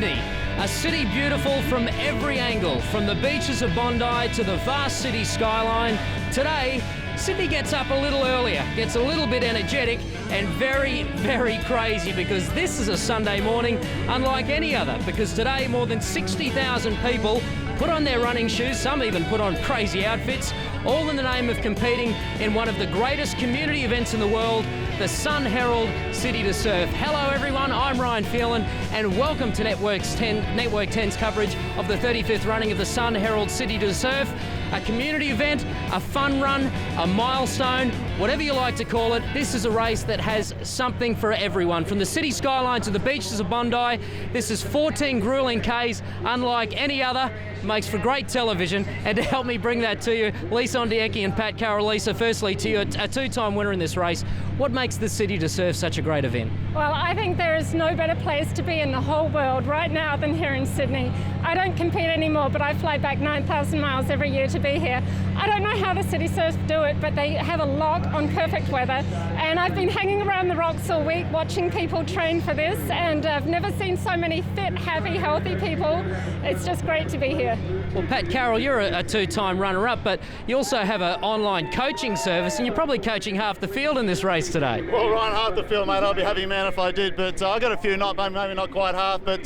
Sydney, a city beautiful from every angle, from the beaches of Bondi to the vast city skyline. Today, Sydney gets up a little earlier, gets a little bit energetic and very, very crazy because this is a Sunday morning unlike any other, because today more than 60,000 people put on their running shoes, some even put on crazy outfits, all in the name of competing in one of the greatest community events in the world, the Sun Herald City2Surf. Hello everyone, I'm Ryan Phelan and welcome to Network 10's coverage of the 35th running of the Sun Herald City2Surf. A community event, a fun run, a milestone, whatever you like to call it. This is a race that has something for everyone. From the city skyline to the beaches of Bondi, this is 14 grueling Ks, unlike any other. Makes for great television. And to help me bring that to you, Lisa Ondieki and Pat Carroll. Lisa, firstly to you, a two-time winner in this race. What makes the City2Surf such a great event? Well, I think there is no better place to be in the whole world right now than here in Sydney. I don't compete anymore, but I fly back 9,000 miles every year to be here. I don't know how the City2Surf do it, but they have a lot on perfect weather. And I've been hanging around the rocks all week watching people train for this, and I've never seen so many fit, happy, healthy people. It's just great to be here. Well, Pat Carroll, you're a two-time runner-up, but you also have an online coaching service, and you're probably coaching half the field in this race today. Well, Ryan, half the field, mate. I'd be a happy man if I did, but I got a few, maybe not quite half, but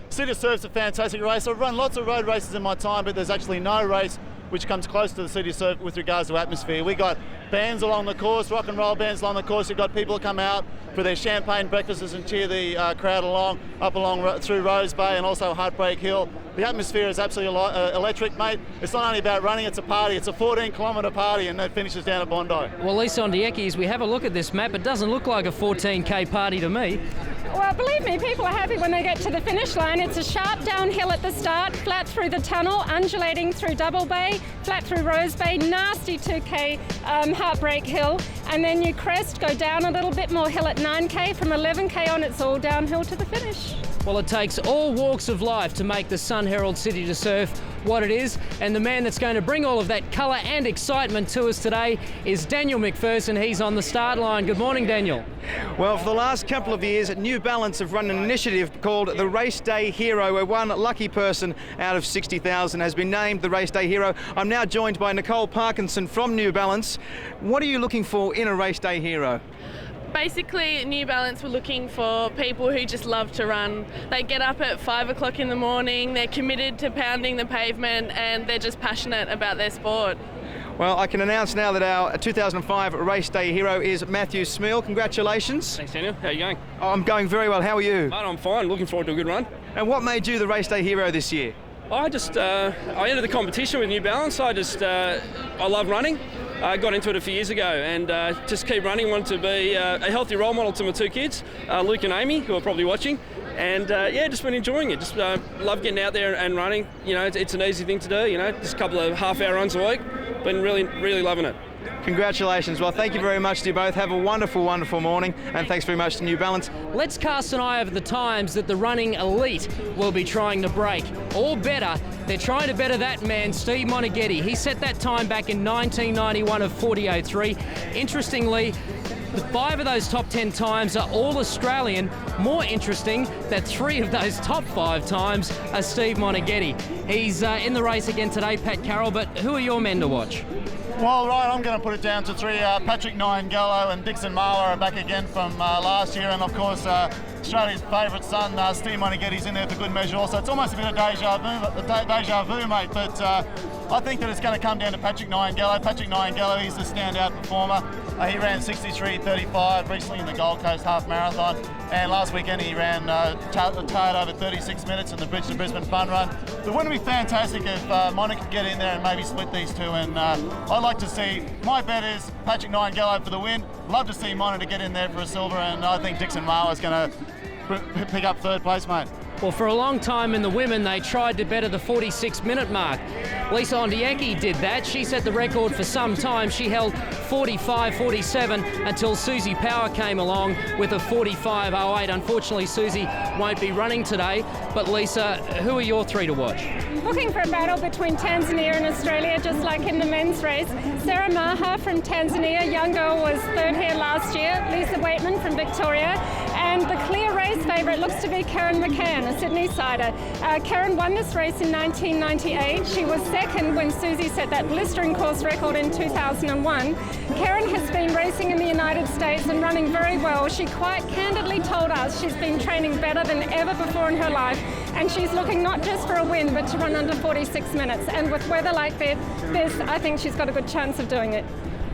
City2Surf's a fantastic race. I've run lots of road races in my time, but there's actually no race which comes close to the City2Surf with regards to atmosphere. We got bands along the course, rock and roll bands along the course. You've got people come out for their champagne breakfasts and cheer the crowd along, through Rose Bay and also Heartbreak Hill. The atmosphere is absolutely electric, mate. It's not only about running, it's a party. It's a 14-kilometre party and that finishes down at Bondi. Well, Lisa Ondieki, as we have a look at this map, it doesn't look like a 14K party to me. Well, believe me, people are happy when they get to the finish line. It's a sharp downhill at the start, flat through the tunnel, undulating through Double Bay, flat through Rose Bay, nasty 2K Heartbreak Hill, and then you crest, go down a little bit more hill at 9K. From 11K on, it's all downhill to the finish. Well, it takes all walks of life to make the Sun Herald City2Surf what it is, and the man that's going to bring all of that colour and excitement to us today is Daniel McPherson. He's on the start line. Good morning, Daniel. Well, for the last couple of years, New Balance have run an initiative called the Race Day Hero, where one lucky person out of 60,000 has been named the Race Day Hero. I'm now joined by Nicole Parkinson from New Balance. What are you looking for in a Race Day Hero? Basically, New Balance were looking for people who just love to run. They get up at 5 o'clock in the morning, they're committed to pounding the pavement, and they're just passionate about their sport. Well, I can announce now that our 2005 Race Day Hero is Matthew Smeel. Congratulations. Thanks, Daniel. How are you going? I'm going very well. How are you? Mate, I'm fine. Looking forward to a good run. And what made you the Race Day Hero this year? I entered the competition with New Balance. I love running. I got into it a few years ago and just keep running. Want to be a healthy role model to my two kids, Luke and Amy, who are probably watching. And just been enjoying it. Just love getting out there and running. You know, it's an easy thing to do. You know, just a couple of half-hour runs a week. Been really, really loving it. Congratulations. Well, thank you very much to you both. Have a wonderful, wonderful morning, and thanks very much to New Balance. Let's cast an eye over the times that the running elite will be trying to break. Or better, they're trying to better that man, Steve Moneghetti. He set that time back in 1991 of 40.03. Interestingly, 5 of those top 10 times are all Australian. More interesting that 3 of those top 5 times are Steve Moneghetti. He's in the race again today, Pat Carroll, but who are your men to watch? Well, Ryan, I'm going to put it down to 3. Patrick Niangallo and Dixon Marler are back again from last year, and of course Australia's favourite son, Steve Moneghetti's in there for good measure also. It's almost a bit of deja vu, mate, but I think that it's going to come down to Patrick Niangallo. Patrick Niangallo, he's the standout performer. He ran 63.35 recently in the Gold Coast Half Marathon, and last weekend he ran tired over 36 minutes in the Bridge to Brisbane Fun Run. But wouldn't it be fantastic if Monica could get in there and maybe split these two? And I'd like to see, my bet is Patrick Niangallo for the win. Love to see Monica get in there for a silver, and I think Dixon Marler is going to pick up 3rd place, mate. Well, for a long time in the women, they tried to better the 46-minute mark. Lisa Ondieki did that. She set the record for some time. She held 45.47 until Susie Power came along with a 45.08. Unfortunately, Susie won't be running today. But Lisa, who are your 3 to watch? Looking for a battle between Tanzania and Australia, just like in the men's race. Sarah Maha from Tanzania, young girl, was 3rd here last year. Lisa Waitman from Victoria. And the clear race favourite looks to be Karen McCann, a Sydney-sider. Karen won this race in 1998. She was second when Susie set that blistering course record in 2001. Karen has been racing in the United States and running very well. She quite candidly told us she's been training better than ever before in her life, and she's looking not just for a win, but to run under 46 minutes. And with weather like this, I think she's got a good chance of doing it.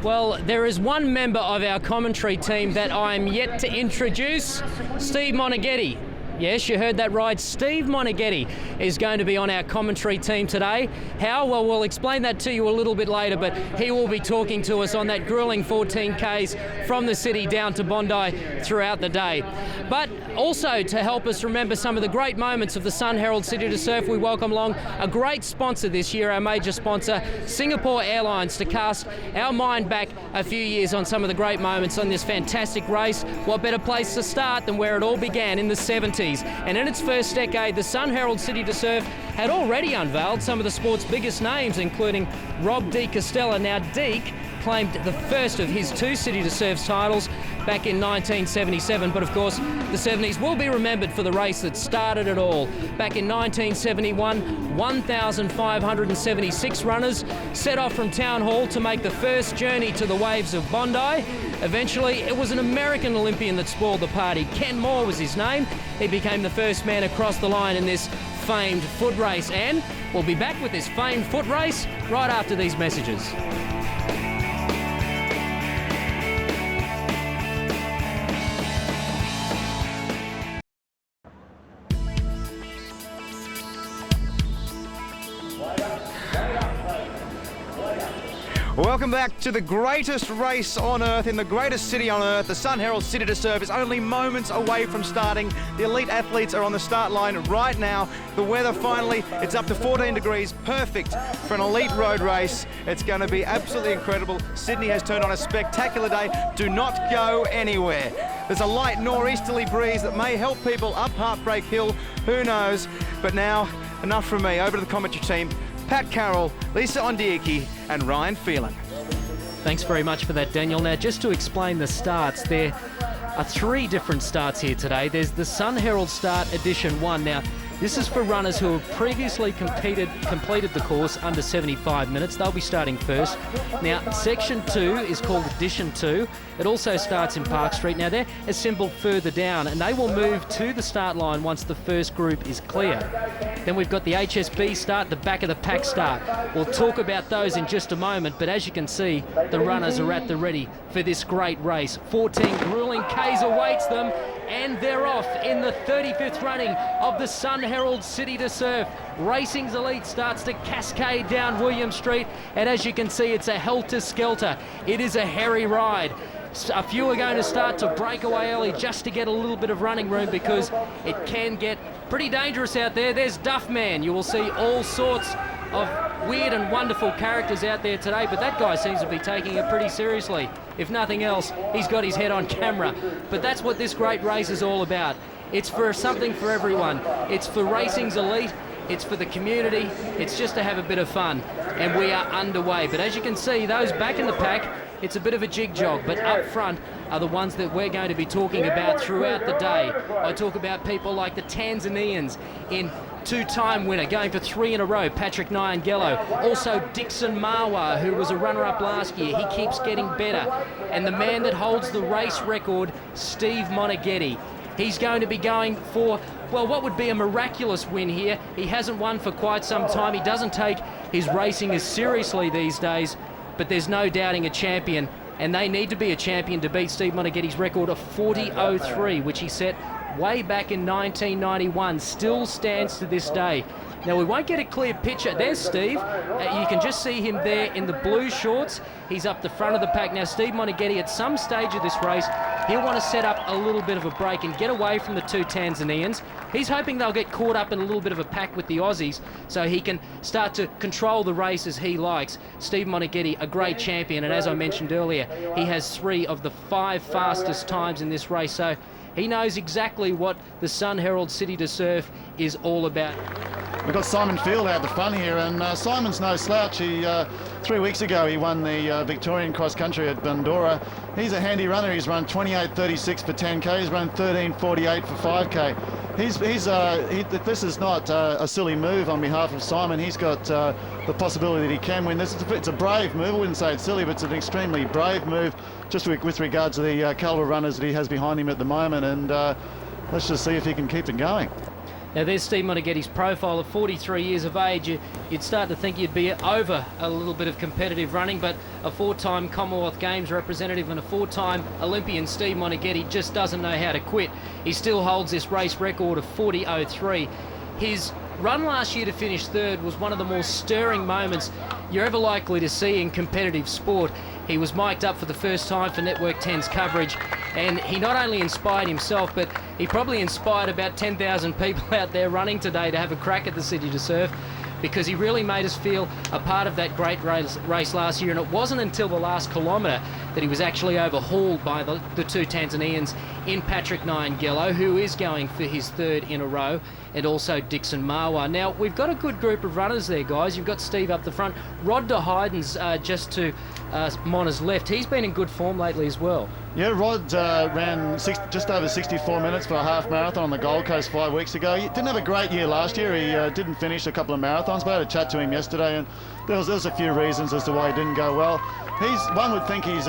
Well, there is one member of our commentary team that I'm yet to introduce, Steve Monaghetti. Yes, you heard that right. Steve Monaghetti is going to be on our commentary team today. How? Well, we'll explain that to you a little bit later, but he will be talking to us on that grueling 14Ks from the city down to Bondi throughout the day. But also to help us remember some of the great moments of the Sun Herald City2Surf, we welcome along a great sponsor this year, our major sponsor, Singapore Airlines, to cast our mind back a few years on some of the great moments on this fantastic race. What better place to start than where it all began in the 70s? And in its first decade, the Sun Herald City2Surf had already unveiled some of the sport's biggest names, including Rob De Castella. Now, Deke claimed the first of his 2 City2Surf titles back in 1977, but of course the 70s will be remembered for the race that started it all. Back in 1971, 1,576 runners set off from Town Hall to make the first journey to the waves of Bondi. Eventually, it was an American Olympian that spoiled the party. Ken Moore was his name. He became the first man across the line in this famed foot race, and we'll be back with this famed foot race right after these messages. Welcome back to the greatest race on earth, in the greatest city on earth. The Sun Herald City2Surf is only moments away from starting. The elite athletes are on the start line right now. The weather finally, it's up to 14 degrees, perfect for an elite road race. It's going to be absolutely incredible. Sydney has turned on a spectacular day. Do not go anywhere. There's a light nor'easterly breeze that may help people up Heartbreak Hill, who knows. But now, enough from me. Over to the commentary team. Pat Carroll, Lisa Ondieki and Ryan Phelan. Thanks very much for that, Daniel. Now, just to explain the starts, there are 3 different starts here today. There's the Sun Herald Start Edition 1. Now, this is for runners who have previously completed the course under 75 minutes. They'll be starting first. Now, Section 2 is called Edition 2. It also starts in Park Street. Now, they're assembled further down, and they will move to the start line once the first group is clear. Then we've got the HSB start, the back of the pack start. We'll talk about those in just a moment, but as you can see, the runners are at the ready for this great race. 14 grueling Ks awaits them, and they're off in the 35th running of the Sun Herald City2Surf. Racing's elite starts to cascade down William Street, and as you can see, it's a helter-skelter. It is a hairy ride. A few are going to start to break away early just to get a little bit of running room, because it can get pretty dangerous out there. There's Duffman. You will see all sorts of weird and wonderful characters out there today, but that guy seems to be taking it pretty seriously. If nothing else, he's got his head on camera. But that's what this great race is all about. It's for something for everyone. It's for racing's elite. It's for the community. It's just to have a bit of fun. And we are underway. But as you can see, those back in the pack, it's a bit of a jig jog, but up front are the ones that we're going to be talking about throughout the day. I talk about people like the Tanzanians in 2-time winner, going for 3 in a row, Patrick Nyangello. Also Dixon Marwa, who was a runner-up last year. He keeps getting better. And the man that holds the race record, Steve Monaghetti. He's going to be going for, well, what would be a miraculous win here. He hasn't won for quite some time. He doesn't take his racing as seriously these days, but there's no doubting a champion, and they need to be a champion to beat Steve Monaghetti's record of 40.03, which he set way back in 1991, still stands to this day. Now, we won't get a clear picture. There's Steve. You can just see him there in the blue shorts. He's up the front of the pack. Now, Steve Monaghetti, at some stage of this race, he'll want to set up a little bit of a break and get away from the 2 Tanzanians. He's hoping they'll get caught up in a little bit of a pack with the Aussies so he can start to control the race as he likes. Steve Monaghetti, a great champion, and as I mentioned earlier, he has 3 of the 5 fastest times in this race, so he knows exactly what the Sun Herald City2Surf is all about. We've got Simon Field out the front here, and Simon's no slouch. He 3 weeks ago he won the Victorian cross country at Bundoora. He's a handy runner. He's run 28.36 for 10k. He's run 13.48 for 5k. This is not a silly move on behalf of Simon. He's got the possibility that he can win this. It's a brave move. I wouldn't say it's silly, but it's an extremely brave move just with regards to the caliber runners that he has behind him at the moment. And let's just see if he can keep it going. Now there's Steve Monteghetti's profile at 43 years of age. You'd start to think you'd be over a little bit of competitive running, but a 4-time Commonwealth Games representative and a 4-time Olympian, Steve Monteghetti, just doesn't know how to quit. He still holds this race record of 40.03. His run last year to finish third was one of the more stirring moments you're ever likely to see in competitive sport. He was mic'd up for the first time for Network 10's coverage, and he not only inspired himself, but he probably inspired about 10,000 people out there running today to have a crack at the City2Surf, because he really made us feel a part of that great race last year. And it wasn't until the last kilometre that he was actually overhauled by the two Tanzanians in Patrick Nyangello, who is going for his third in a row, and also Dixon Marwa. Now, we've got a good group of runners there, guys. You've got Steve up the front. Rod de Heiden's just to Mona's left. He's been in good form lately as well. Yeah, Rod ran just over 64 minutes for a half marathon on the Gold Coast 5 weeks ago. He didn't have a great year last year. He didn't finish a couple of marathons, but I had a chat to him yesterday, and there was a few reasons as to why he didn't go well. One would think he's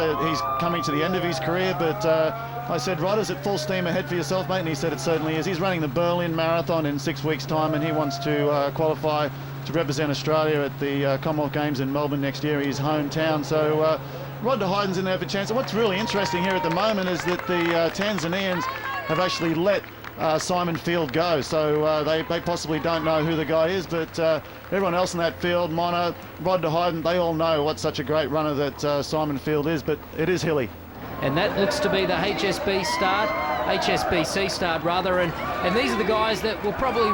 coming to the end of his career, but I said, Rod, is it full steam ahead for yourself, mate? And he said it certainly is. He's running the Berlin Marathon in 6 weeks' time, and he wants to qualify to represent Australia at the Commonwealth Games in Melbourne next year, his hometown. So Rod de Heiden's in there for a chance. And what's really interesting here at the moment is that the Tanzanians have actually let Simon Field go. So they possibly don't know who the guy is, but everyone else in that field, Mona, Rod de Heiden, they all know what such a great runner that Simon Field is, but it is hilly. And that looks to be the HSBC start rather, and these are the guys that will probably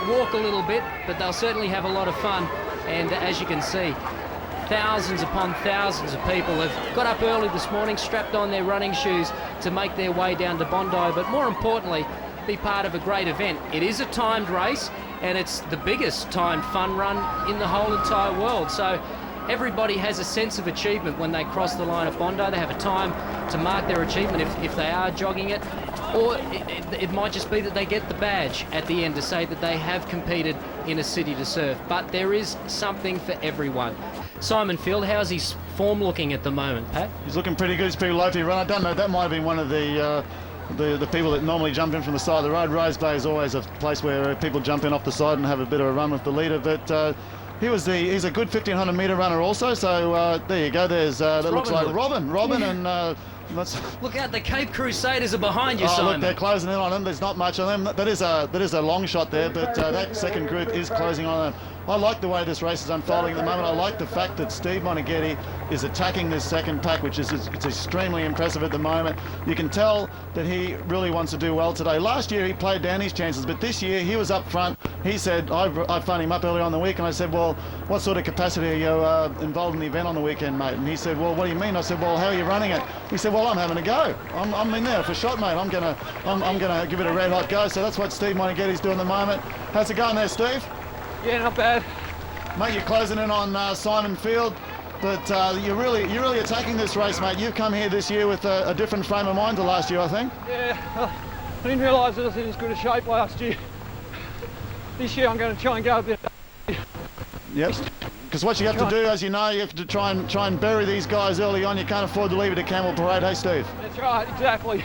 walk a little bit, but they'll certainly have a lot of fun. And as you can see, thousands upon thousands of people have got up early this morning, strapped on their running shoes to make their way down to Bondi, but more importantly, be part of a great event. It is a timed race, and it's the biggest timed fun run in the whole entire world. So everybody has a sense of achievement when they cross the line at Bondi. They have a time to mark their achievement if they are jogging it, or it might just be that they get the badge at the end to say that they have competed in a City2Surf. But there is something for everyone. Simon Field, how's his form looking at the moment, Pat? He's looking pretty good. He's pretty low to run. I don't know, that might have been one of the people that normally jump in from the side of the road. Rose Bay is always a place where people jump in off the side and have a bit of a run with the leader, but he's a good 1,500 metre runner also, so there you go. That looks like Robin, and look out, the Cape Crusaders are behind you, Simon. Look, they're closing in on them. There's not much on them. That is a long shot there, but that second group is closing on them. I like the way this race is unfolding at the moment. I like the fact that Steve Monteghetti is attacking this second pack, which is it's extremely impressive at the moment. You can tell that he really wants to do well today. Last year he played down his chances, but this year he was up front. He said, I phoned him up earlier on the week, and I said, well, what sort of capacity are you involved in the event on the weekend, mate? And he said, well, what do you mean? I said, well, how are you running it? He said, well, I'm having a go. I'm in there for a shot, mate. I'm gonna give it a red hot go. So that's what Steve Monteghetti's doing at the moment. How's it going there, Steve? Yeah, not bad. Mate, you're closing in on Simon Field, but you're really attacking this race, mate. You've come here this year with a different frame of mind to last year, I think. Yeah, I didn't realise I was in as good a shape last year. This year I'm going to try and go a bit. Yep. Because what you have to do, as you know, you have to try and bury these guys early on. You can't afford to leave it to Camel Parade, hey, Steve? That's right, exactly.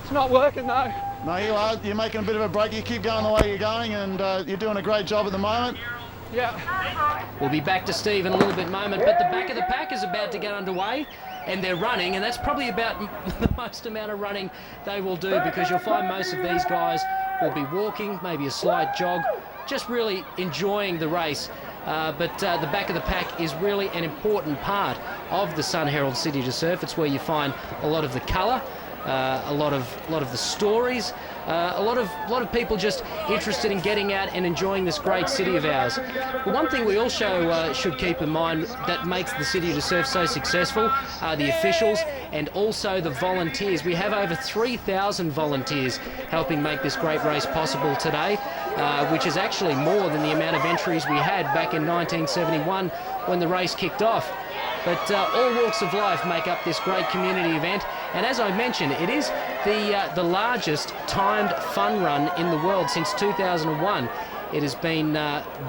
It's not working though. No, you are. You're making a bit of a break. You keep going the way you're going, and you're doing a great job at the moment. Yeah. We'll be back to Steve in a little bit moment, but the back of the pack is about to get underway, and they're running, and that's probably about the most amount of running they will do, because you'll find most of these guys will be walking, maybe a slight jog, just really enjoying the race. But the back of the pack is really an important part of the Sun Herald City2Surf. It's where you find a lot of the colour, a lot of the stories, A lot of people just interested in getting out and enjoying this great city of ours. But one thing we also should keep in mind that makes the City2Surf so successful are the officials and also the volunteers. We have over 3,000 volunteers helping make this great race possible today, which is actually more than the amount of entries we had back in 1971 when the race kicked off. But all walks of life make up this great community event, and as I mentioned, it is the largest timed fun run in the world since 2001. It has been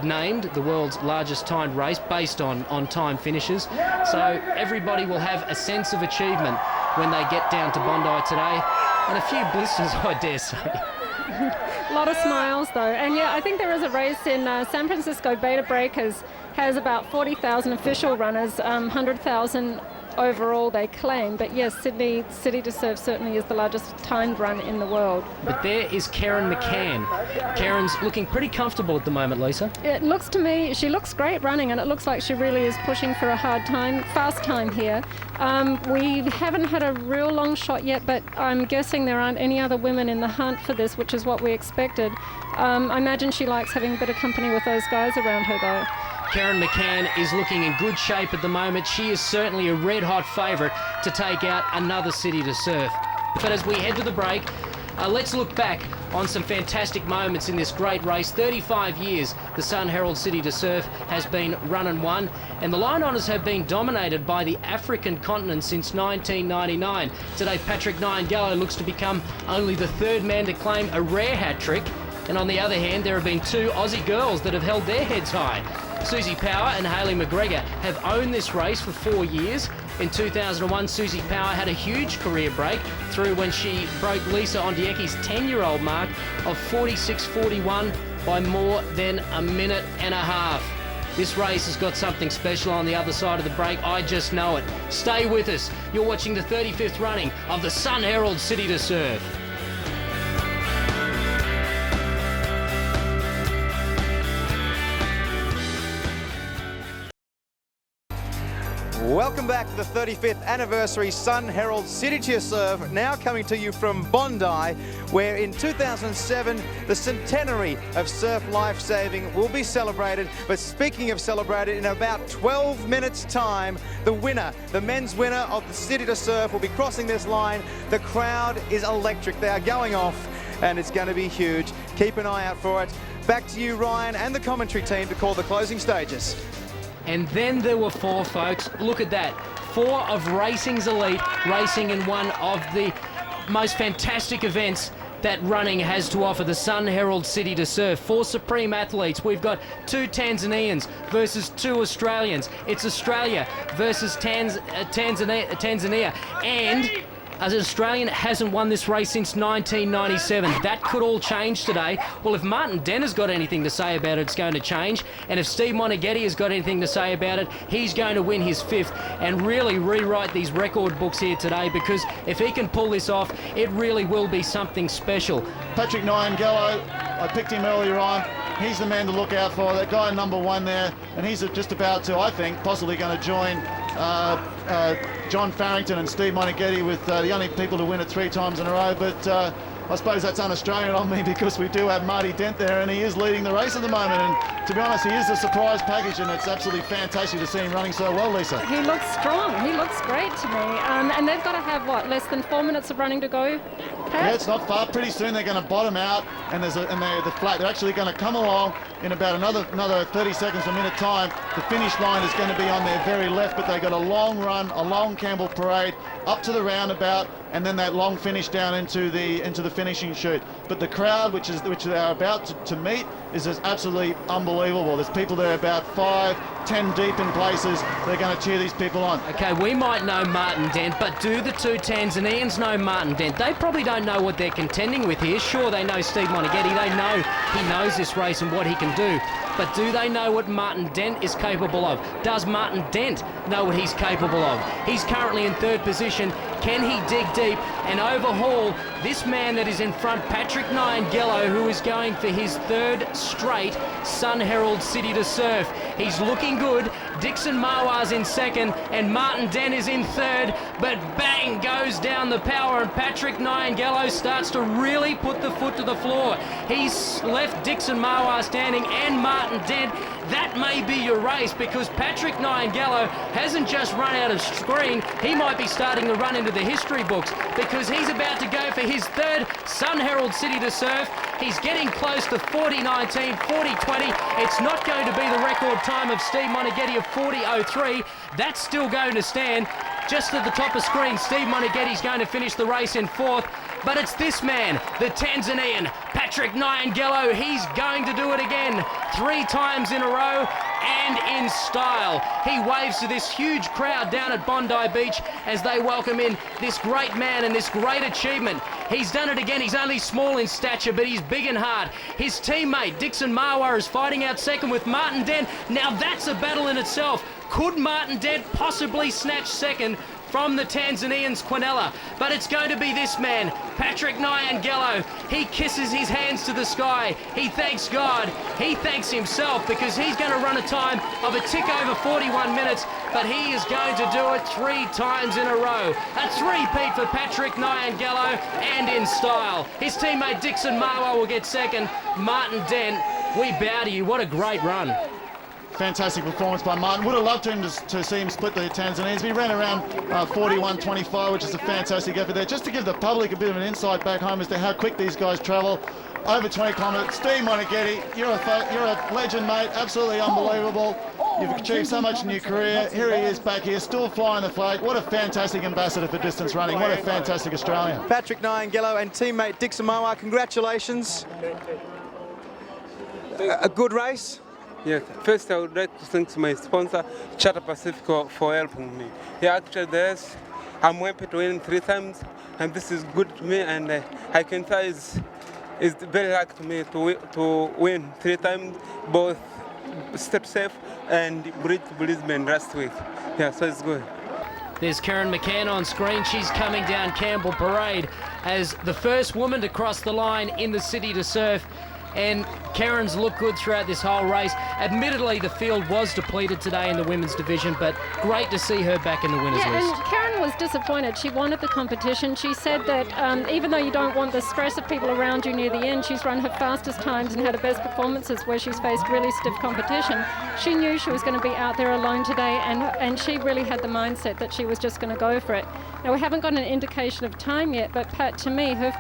named the world's largest timed race based on time finishes, so everybody will have a sense of achievement when they get down to Bondi today, and a few blisters, I dare say. A lot of smiles though, and yeah, I think there is a race in San Francisco. Beta Breakers has about 40,000 official runners, 100,000 overall they claim, but yes, Sydney City2Surf certainly is the largest timed run in the world. But there is Karen McCann. Karen's looking pretty comfortable at the moment, Lisa. It looks to me, she looks great running, and it looks like she really is pushing for a fast time here. We haven't had a real long shot yet, but I'm guessing there aren't any other women in the hunt for this, which is what we expected. I imagine she likes having a bit of company with those guys around her though. Karen McCann is looking in good shape at the moment. She is certainly a red-hot favourite to take out another City2Surf. But as we head to the break, let's look back on some fantastic moments in this great race. 35 years the Sun Herald City2Surf has been run and won, and the line honours have been dominated by the African continent since 1999. Today, Patrick Nyangallo looks to become only the third man to claim a rare hat-trick, and on the other hand, there have been two Aussie girls that have held their heads high. Susie Power and Hayley McGregor have owned this race for 4 years. In 2001, Susie Power had a huge career break through when she broke Lisa Ondieki's 10-year-old mark of 46.41 by more than a minute and a half. This race has got something special on the other side of the break. I just know it. Stay with us. You're watching the 35th running of the Sun Herald City2Surf. Welcome back to the 35th anniversary Sun Herald City2Surf, now coming to you from Bondi, where in 2007 the centenary of surf lifesaving will be celebrated. But speaking of celebrated, in about 12 minutes time, the winner, the men's winner of the City2Surf will be crossing this line. The crowd is electric. They are going off and it's going to be huge. Keep an eye out for it. Back to you, Ryan, and the commentary team to call the closing stages. And then there were four, folks. Look at that. Four of racing's elite, racing in one of the most fantastic events that running has to offer, the Sun Herald City2Surf. Four supreme athletes. We've got two Tanzanians versus two Australians. It's Australia versus Tanzania. And an Australian hasn't won this race since 1997. That could all change today. Well, if Martin Dent has got anything to say about it, it's going to change. And if Steve Moneghetti has got anything to say about it, he's going to win his fifth and really rewrite these record books here today, because if he can pull this off, it really will be something special. Patrick Nyangallo, I picked him earlier on. He's the man to look out for, that guy number one there, and he's just about to, I think, possibly going to join John Farrington and Steve Moneghetti with the only people to win it 3 times in a row. But I suppose that's un-Australian on me, because we do have Marty Dent there, and he is leading the race at the moment. And to be honest, he is a surprise package, and it's absolutely fantastic to see him running so well, Lisa. He looks strong. He looks great to me. And they've got to have, what, less than 4 minutes of running to go? Pat? Yeah, it's not far. Pretty soon they're going to bottom out, and they're flat. They're actually going to come along in about another 30 seconds, a minute time. The finish line is going to be on their very left, but they've got a long run, a long Campbell parade up to the roundabout, and then that long finish down into the finishing chute. But the crowd, which they are about to meet, is just absolutely unbelievable. There's people there about 5-10 deep in places. They're going to cheer these people on. Okay, we might know Martin Dent, but do the two Tanzanians know Martin Dent? They probably don't know what they're contending with here. Sure, they know Steve Moneghetti. They know he knows this race and what he can do. But do they know what Martin Dent is capable of? Does Martin Dent know what he's capable of? He's currently in third position. Can he dig deep and overhaul this man that is in front, Patrick Niangello, who is going for his third straight Sun Herald City2Surf. He's looking good. Dixon Marwar's in second and Martin Den is in third, but bang goes down the power and Patrick Niangello starts to really put the foot to the floor. He's left Dixon Marwar standing and Martin Den. That may be your race because Patrick Niangello hasn't just run out of screen, he might be starting to run into the history books because he's about to go for his third Sun Herald City2Surf. He's getting close to 40.19, 40.20. It's not going to be the record time of Steve Moneghetti of 40.03. That's still going to stand. Just at the top of screen, Steve Moneghetti's going to finish the race in fourth. But it's this man, the Tanzanian, Patrick Niangello. He's going to do it again 3 times in a row and in style. He waves to this huge crowd down at Bondi Beach as they welcome in this great man and this great achievement. He's done it again. He's only small in stature, but he's big in heart. His teammate, Dixon Marwar, is fighting out second with Martin Den. Now that's a battle in itself. Could Martin Den possibly snatch second from the Tanzanian's Quinella? But it's going to be this man, Patrick Niangello. He kisses his hands to the sky. He thanks God. He thanks himself because he's going to run a time of a tick over 41 minutes, but he is going to do it 3 times in a row. A three-peat for Patrick Niangello and in style. His teammate Dixon Marwar will get second. Martin Den, we bow to you. What a great run. Fantastic performance by Martin. Would have loved to see him split the Tanzanians. He ran around 41.25, which is a fantastic effort there. Just to give the public a bit of an insight back home as to how quick these guys travel. Over 20 kilometres. Steve Moneghetti, you're a legend, mate. Absolutely unbelievable. You've achieved so much in your career. Here he is back here, still flying the flag. What a fantastic ambassador for distance running. What a fantastic Australian. Patrick Niangello and teammate Dixon Marwar, congratulations. A good race? Yes, first I would like to thank my sponsor, Charter Pacific, for helping me. Yeah, actually, I'm happy to win 3 times, and this is good to me, and I can say it's very lucky to me to win 3 times, both City2Surf and Brisbane last week. Yeah, so it's good. There's Karen McCann on screen. She's coming down Campbell Parade as the first woman to cross the line in the City2Surf. And Karen's looked good throughout this whole race. Admittedly, the field was depleted today in the women's division, but great to see her back in the winners list. And Karen was disappointed. She wanted the competition. She said that even though you don't want the stress of people around you near the end, she's run her fastest times and had her best performances where she's faced really stiff competition. She knew she was going to be out there alone today, and she really had the mindset that she was just going to go for it. Now, we haven't got an indication of time yet, but Pat, to me, her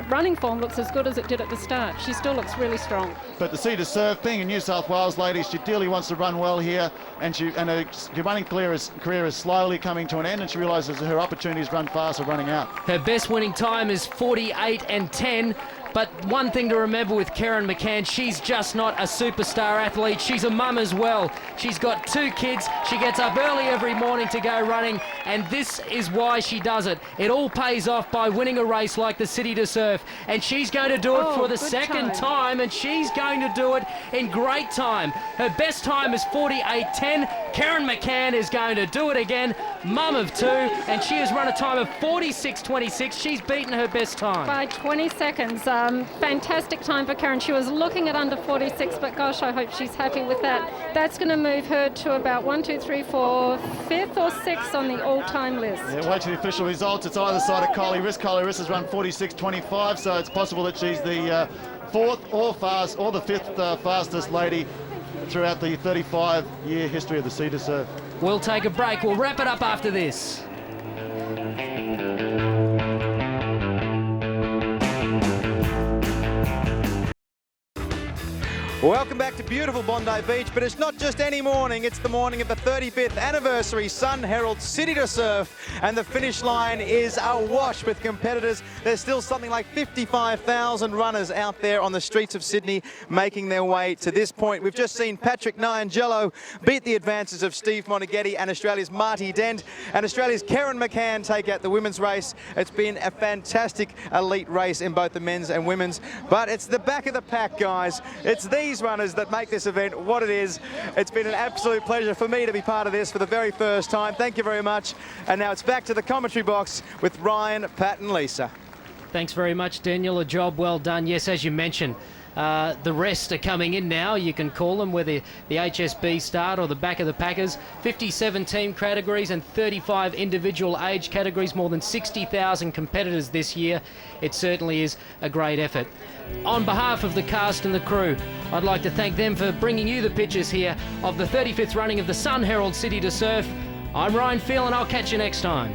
running form looks as good as it did at the start. She still looks really strong. But the City2Surf, being a New South Wales lady, she dearly wants to run well here, and her running career is slowly coming to an end, and she realises her opportunities run fast are running out. Her best winning time is 48.10. But one thing to remember with Karen McCann, she's just not a superstar athlete. She's a mum as well. She's got 2 kids. She gets up early every morning to go running, and this is why she does it. It all pays off by winning a race like the City2Surf, and she's going to do it for the second time, and she's going to do it in great time. Her best time is 48.10. Karen McCann is going to do it again, mum of 2, and she has run a time of 46.26. She's beaten her best time. By 20 seconds. Fantastic time for Karen. She was looking at under 46, but gosh, I hope she's happy with that. That's going to move her to about 1, 2, 3, 4, 5th or 6th on the all-time list. Yeah, wait till the official results. It's either side of Kylie Riss. Kylie Riss has run 46.25, so it's possible that she's the 4th or the 5th fastest lady throughout the 35-year history of the City2Surf. We'll take a break. We'll wrap it up after this. Welcome back to beautiful Bondi Beach, but it's not just any morning, it's the morning of the 35th anniversary Sun Herald City2Surf, and the finish line is awash with competitors. There's still something like 55,000 runners out there on the streets of Sydney making their way to this point. We've just seen Patrick Niangello beat the advances of Steve Moneghetti and Australia's Marty Dent, and Australia's Karen McCann take out the women's race. It's been a fantastic elite race in both the men's and women's, but it's the back of the pack, guys. It's these these runners that make this event what it is. It's been an absolute pleasure for me to be part of this for the very first time. Thank you very much. And now it's back to the commentary box with Ryan, Pat and Lisa. Thanks very much, Daniel. A job well done. Yes, as you mentioned, the rest are coming in now. You can call them, whether the HSB start or the back of the Packers. 57 team categories and 35 individual age categories. More than 60,000 competitors this year. It certainly is a great effort. On behalf of the cast and the crew, I'd like to thank them for bringing you the pictures here of the 35th running of the Sun Herald City to Surf. I'm Ryan Phelan. I'll catch you next time.